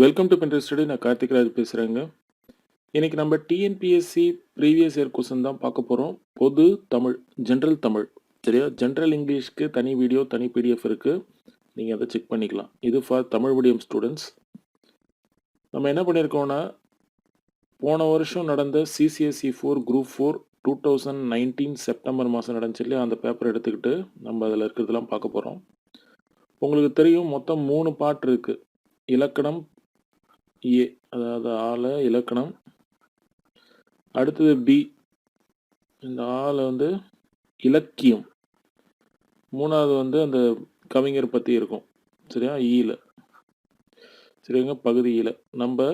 Welcome to Pinterest study. நான் கார்த்திக் ராஜ் பேசுகிறேங்க. இன்றைக்கி நம்ம டிஎன்பிஎஸ்சி ப்ரீவியஸ் இயர் கொஸ்டின் தான் பார்க்க போகிறோம். பொது தமிழ், ஜென்ரல் தமிழ், சரியா? ஜென்ரல் இங்கிலீஷ்க்கு தனி வீடியோ, தனி பிடிஎஃப் இருக்குது. நீங்கள் அதை செக் பண்ணிக்கலாம். இது ஃபார் தமிழ் மீடியம் ஸ்டூடெண்ட்ஸ். நம்ம என்ன பண்ணியிருக்கோம்னா, போன வருஷம் நடந்த சிசிஎஸ்இ 4 குரூப் 4 2019 செப்டம்பர் மாதம் நடந்துச்சு இல்லையா? அந்த பேப்பர் எடுத்துக்கிட்டு நம்ம அதில் இருக்கிறதெல்லாம் பார்க்க போகிறோம். உங்களுக்கு தெரியும், மொத்தம் 3 பார்ட் இருக்குது. இலக்கணம் ஏ, அதாவது ஆல இலக்கணம். அடுத்தது பி, இந்த ஆல வந்து இலக்கியம். மூணாவது வந்து அந்த கவிஞர் பற்றி இருக்கும், சரியா? ஈல, சரிங்க, பகுதியில் நம்ம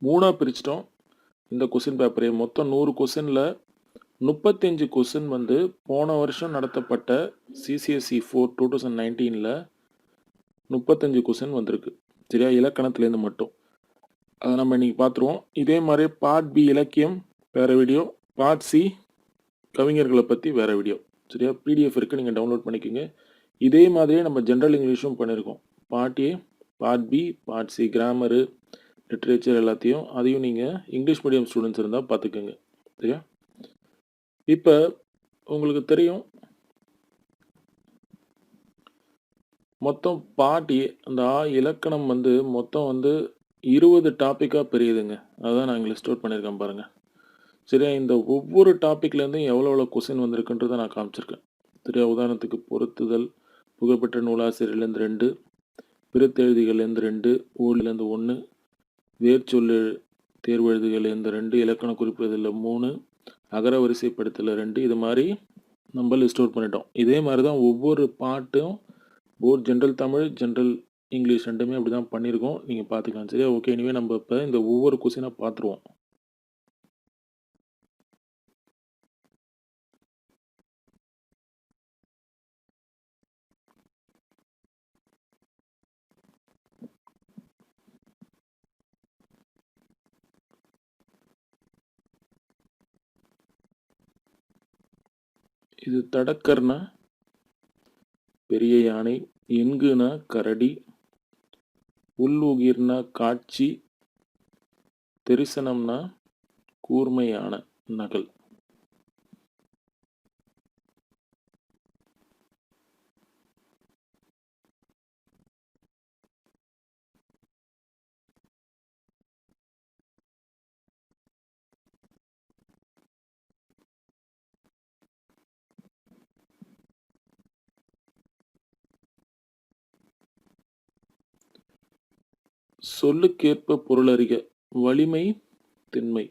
3ஆக பிரிச்சிட்டோம் இந்த கொஸ்டின் பேப்பரே. மொத்தம் 100 கொஸ்டினில் 35 கொஸ்டின் வந்து போன வருஷம் நடத்தப்பட்ட சிசிஎஸ்இ 4 2019 35 கொஸ்டின் வந்திருக்கு, சரியா? இலக்கணத்துலேருந்து மட்டும். அதை நம்ம இன்றைக்கி பார்த்துருவோம். இதே மாதிரி பார்ட் பி இலக்கியம் வேறு வீடியோ, பார்ட் சி கவிஞர்களை பற்றி வேறு வீடியோ, சரியா? பிடிஎஃப் இருக்குது, நீங்கள் டவுன்லோட் பண்ணிக்கோங்க. இதே மாதிரியே நம்ம ஜென்ரல் இங்கிலீஷும் பண்ணியிருக்கோம். Part A, part B, part C, grammar, literature எல்லாத்தையும். அதையும் நீங்கள் இங்கிலீஷ் மீடியம் ஸ்டூடெண்ட்ஸ் இருந்தால் பார்த்துக்கோங்க, சரியா? இப்போ உங்களுக்கு தெரியும், மொத்தம் பார்ட் ஏ அந்த இலக்கணம் வந்து மொத்தம் வந்து 20 டாப்பிக்காக பெரியுதுங்க. அதுதான் நான் இங்கே லிஸ்ட் அவுட் பண்ணியிருக்கேன் பாருங்கள், சரியா? இந்த ஒவ்வொரு டாப்பிக்லேருந்தும் எவ்வளோ கொஸ்டின் வந்திருக்குன்றதை நான் காமிச்சிருக்கேன், சரியா? உதாரணத்துக்கு பொருத்துதல், புகழ்பெற்ற நூலாசிரியர்லேருந்து 2, பிறத்தெழுதிகள்லேருந்து 2, ஊழிலேருந்து 1, வேர்ச்சொல்லு தேர்வெழுதுகள்லேருந்து 2, இலக்கண குறிப்புகளில் 3, அகர வரிசைப்படுத்தல 2. இது மாதிரி நம்ம லிஸ்ட் அவுட் பண்ணிட்டோம். இதே மாதிரி தான் ஒவ்வொரு பாட்டும், both general Tamil, general English ரெண்டுமே அப்படி தான் பண்ணியிருக்கோம். நீங்கள் பார்த்துக்கலாம், சரியா? ஓகே, இனிமேல் நம்ம இப்போ இந்த ஒவ்வொரு கொஸ்டினாக பார்த்துருவோம். இது தடக்கர்னா பெரிய யானை, எங்குனா கரடி, உள்ளுகிர்னா காட்சி, தெரிசனம்னா கூர்மையான நகல். சொல்லுக்கேற்ப பொருளறிக, வலிமை, திண்மை.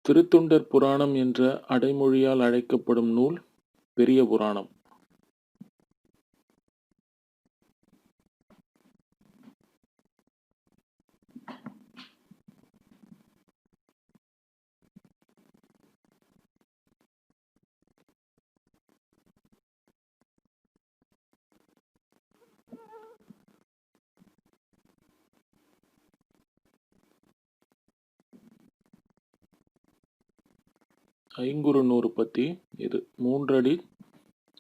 திருத்தொண்டர் புராணம் என்ற அடைமொழியால் அழைக்கப்படும் நூல் பெரிய புராணம். ஐங்குறுநூறு பற்றி இது 3 அடி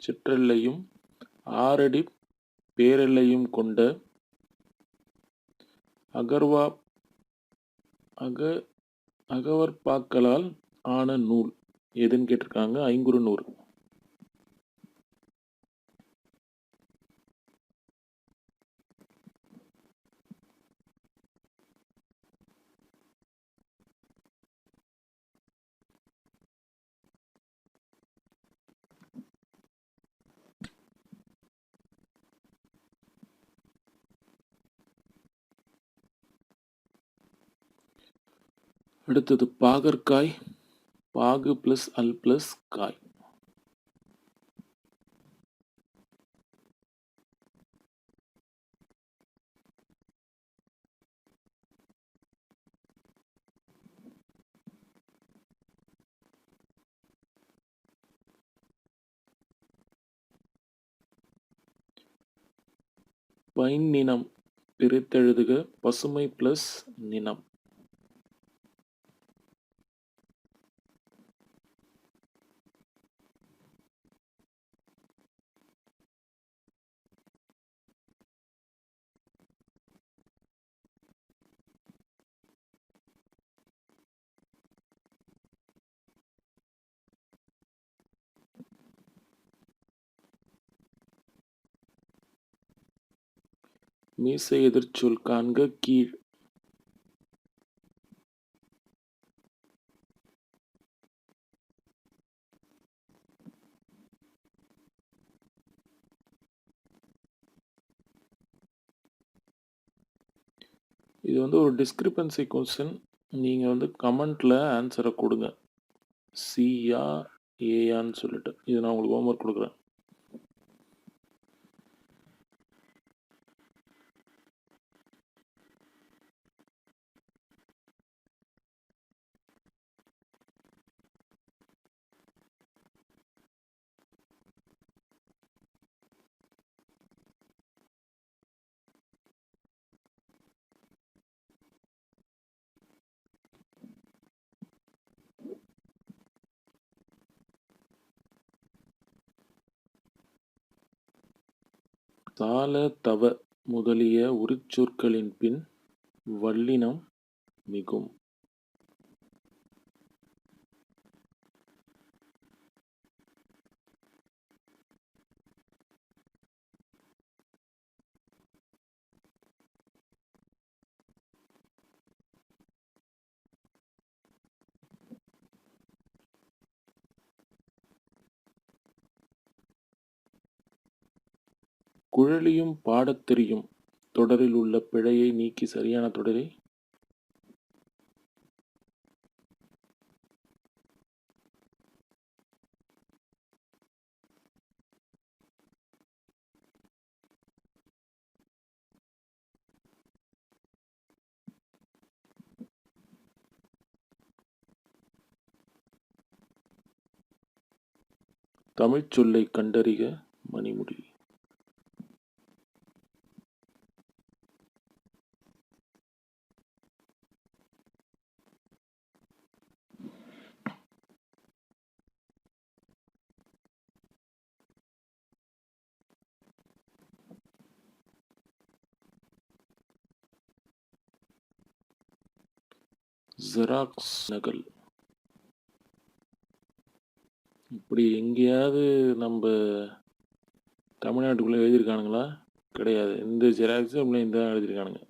சிற்றெல்லையும் 6 அடி பேரெல்லையும் கொண்ட அகவற்பாக்களால் ஆன நூல் எதுன்னு கேட்டிருக்காங்க. ஐங்குறுநூறு. அடுத்தது பாகற்காய், பாகு ப்ளஸ் அல் ப்ளஸ் காய். பைந்நினம் பிரித்தெழுதுக பசுமை ப்ளஸ் நினம். மீசை எதிர்ச்சொல் காண்க கீழ். இது ஒரு டிஸ்கிரிப்பன்சி கொஸ்டின். நீங்கள் கமெண்ட்டில் ஆன்சரை கொடுங்க. சியா ஏயான்னு சொல்லிட்டு இது நான் உங்களுக்கு ஹோம்ஒர்க் கொடுக்குறேன். தால தவ முதலிய உரிச்சொற்களின் பின் வல்லினம் மிகும். குழலியும் பாடத் தெரியும் தொடரில் உள்ள பிழையை நீக்கி சரியான தொடரை தமிழ்ச் சொல்லைக் கண்டறிக மணிமுடி. ஜெராக்ஸ் நகல். இப்படி எங்கேயாவது நம்ம தமிழ்நாட்டுக்குள்ளே எழுதியிருக்கானுங்களா? கிடையாது. இந்த ஜெராக்ஸும் அப்படியே இந்த தான் எழுதியிருக்கானுங்க.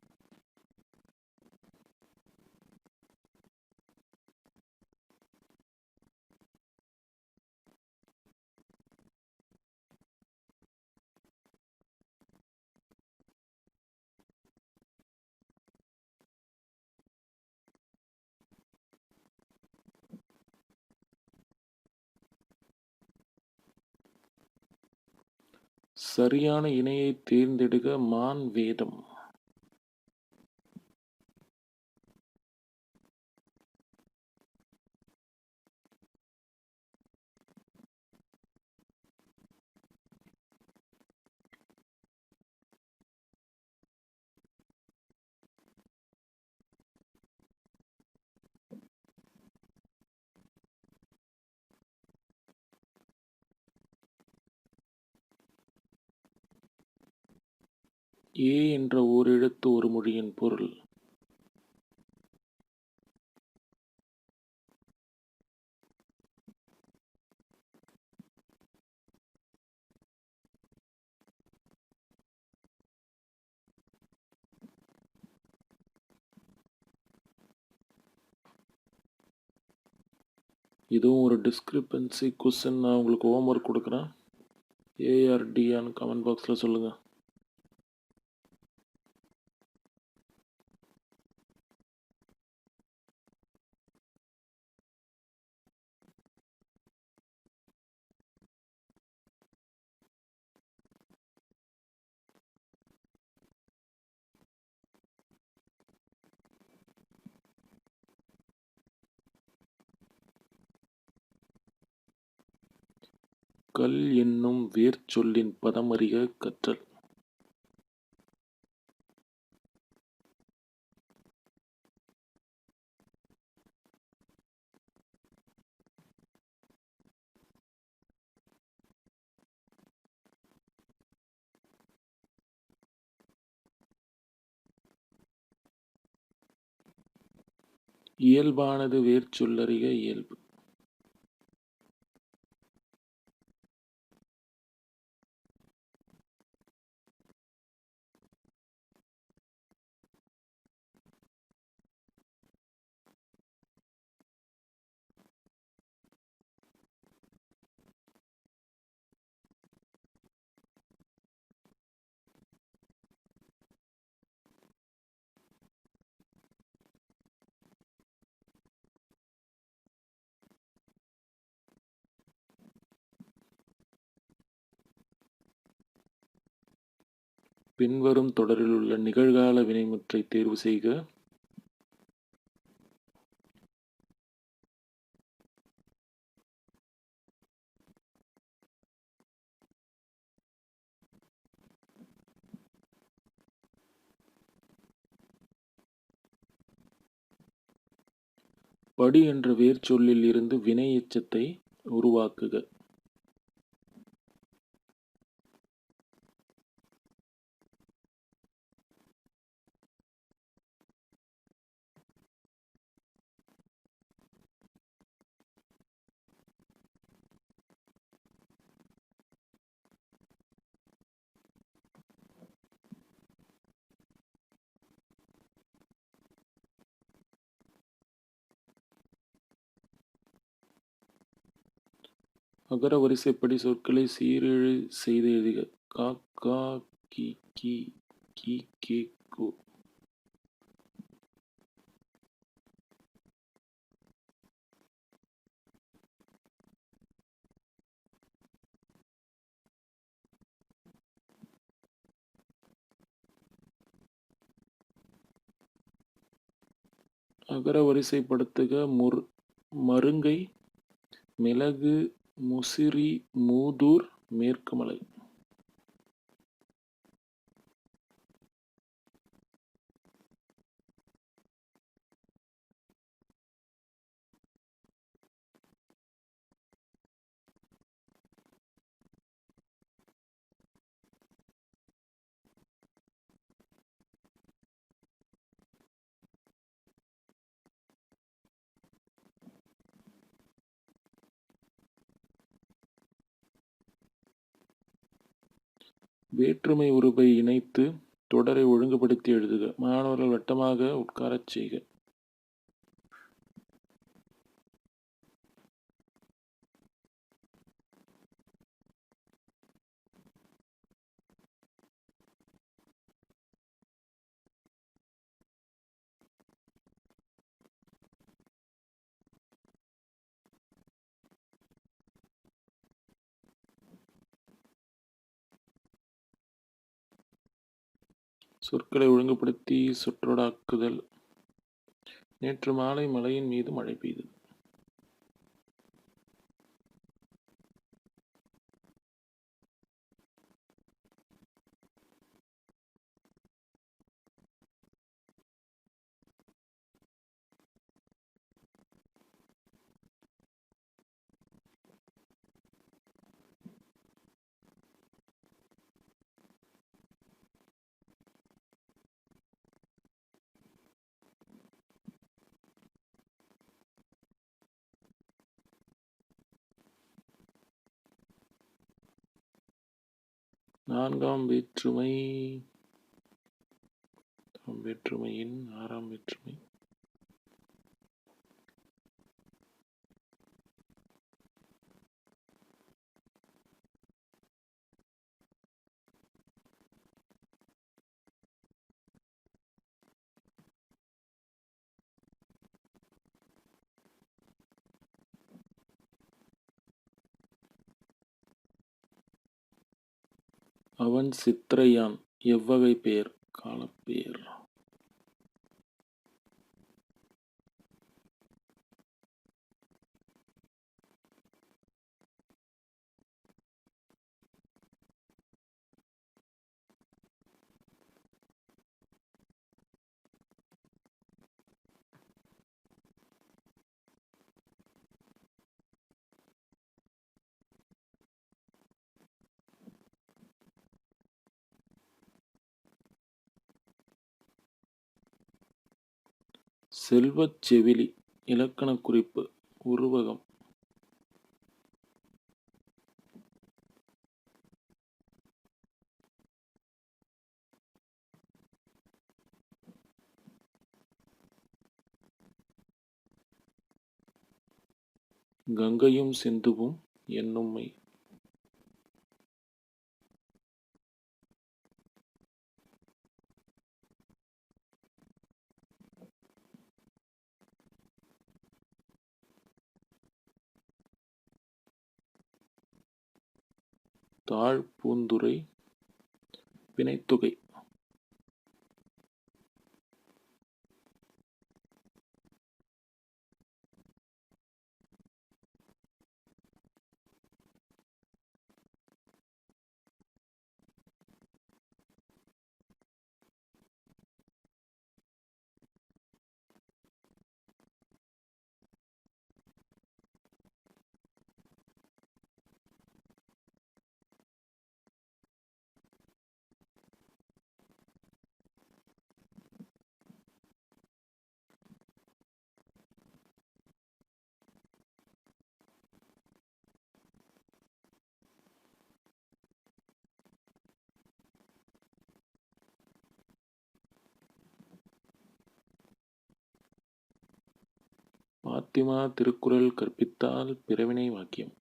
சரியான இணையை தேர்ந்தெடுக மான் வேதம். ஏ என்ற ஓரெழுத்து ஒரு மொழியின் பொருள். இதுவும் ஒரு டிஸ்கிரிப்பன்சி கொஸ்டின். நான் உங்களுக்கு ஹோம்ஒர்க் கொடுக்குறேன். ஏஆர்டியான்னு கமெண்ட் பாக்ஸில் சொல்லுங்கள். கல் என்னும் வேர்ச்சொல்லின் பதமறிக கற்றல். இயல்பானது வேர்ச்சொல்லறிக இயல்பு. பின்வரும் தொடரிலுள்ள நிகழ்கால வினைமுற்றை தேர்வு செய்க. படி என்ற வேர்ச்சொல்லில் இருந்து வினை எச்சத்தை உருவாக்குக. அகர வரிசைப்படி சொற்களை சீரெழு செய்து எழுதுக. கா கா கி கி கி கே கு. அகர வரிசைப்படுத்துக. மருங்கை, மிளகு, முசிறி, மூதூர், மேற்குமலை. வேற்றுமை உருபை இணைத்து தொடரை ஒழுங்குபடுத்தி எழுதுக. மாணவர்கள் வட்டமாக உட்காரச் செய்க. சொற்களை ஒழுங்குபடுத்தி சொற்றொடாக்குதல். நேற்று மாலை மலையின் மீது மழை பெய்தது. நான்காம் வேற்றுமையின் ஆறாம் வேற்றுமை. அவன் சித்திரையான். எவ்வகை பெயர்? காலப்பெயர். செல்வச் செவிலி இலக்கணக் குறிப்பு உருவகம். கங்கையும் சிந்துவும் என்னும்மை. தாழ் பூந்துரை வினைத்தொகை. பாத்திமா திருக்குறள் கற்பித்தால் பிறவினை வாக்கியம்.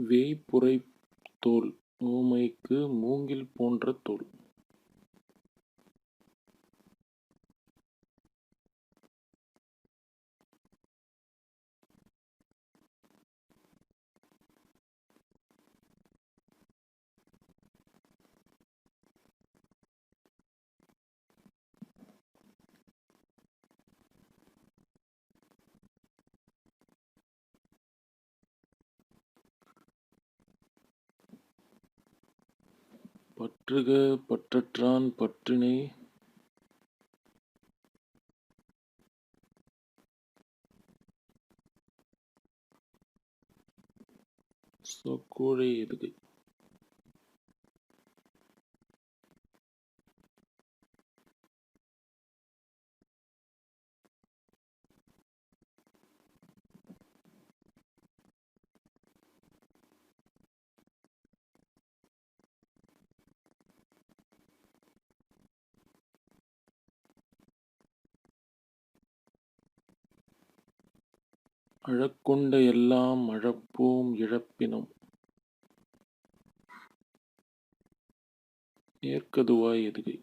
வேய்ப்புரை தோல் ஊமைக்கு மூங்கில் போன்ற தோல். பற்றுக பற்றற்றான் பற்றினை சொற்கூழை எதுகை. அழக்கொண்ட எல்லாம் அழப்போம் இழப்பினம். ஏற்கதுவாய் எதுகை.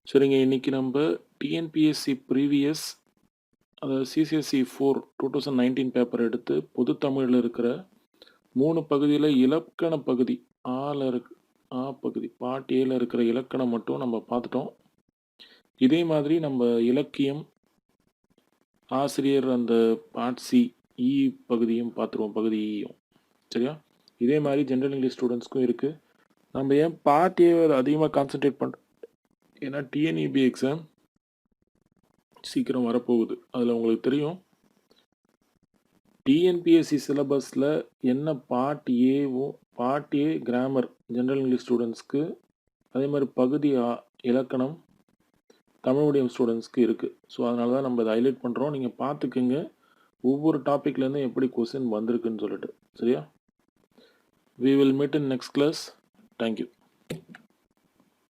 சரிங்க, இன்னைக்கு நம்ம டிஎன்பிஎஸ்சி ப்ரீவியஸ் அதாவது சிசிஎஸ்சி 4 2019 பேப்பர் எடுத்து பொது தமிழில் இருக்கிற 3 பகுதியில் இலக்கண பகுதி ஆ பகுதி பார்ட் ஏல இருக்கிற இலக்கணம் மட்டும் நம்ம பார்த்துட்டோம். இதே மாதிரி நம்ம இலக்கியம் ஆசிரியர் அந்த பார்ட் சி இ பகுதியும் பார்த்துருவோம், பகுதி ஈயும். சரியா? இதே மாதிரி ஜென்ரல் இங்கிலீஷ் ஸ்டூடெண்ட்ஸ்க்கும் இருக்குது. நம்ம ஏன் பார்ட் ஏ அதிகமாக கான்சென்ட்ரேட் பண்ணுறோம், ஏன்னா டிஎன்இபி எக்ஸாம் சீக்கிரம் வரப்போகுது. அதில் உங்களுக்கு தெரியும் டிஎன்பிஎஸ்சி சிலபஸில் என்ன பார்ட் ஏவும் part A grammar general English ஸ்டூடெண்ட்ஸ்க்கு, அதே மாதிரி பகுதி இலக்கணம் தமிழ் மீடியம் ஸ்டூடெண்ட்ஸ்க்கு இருக்குது. ஸோ அதனால தான் நம்ம இதை ஹைலைட் பண்ணுறோம். நீங்கள் பார்த்துக்குங்க ஒவ்வொரு டாப்பிக்லேருந்தும் எப்படி கொஸ்டின் வந்திருக்குன்னு சொல்லிட்டு. சரியா? We will meet in next class. Thank you.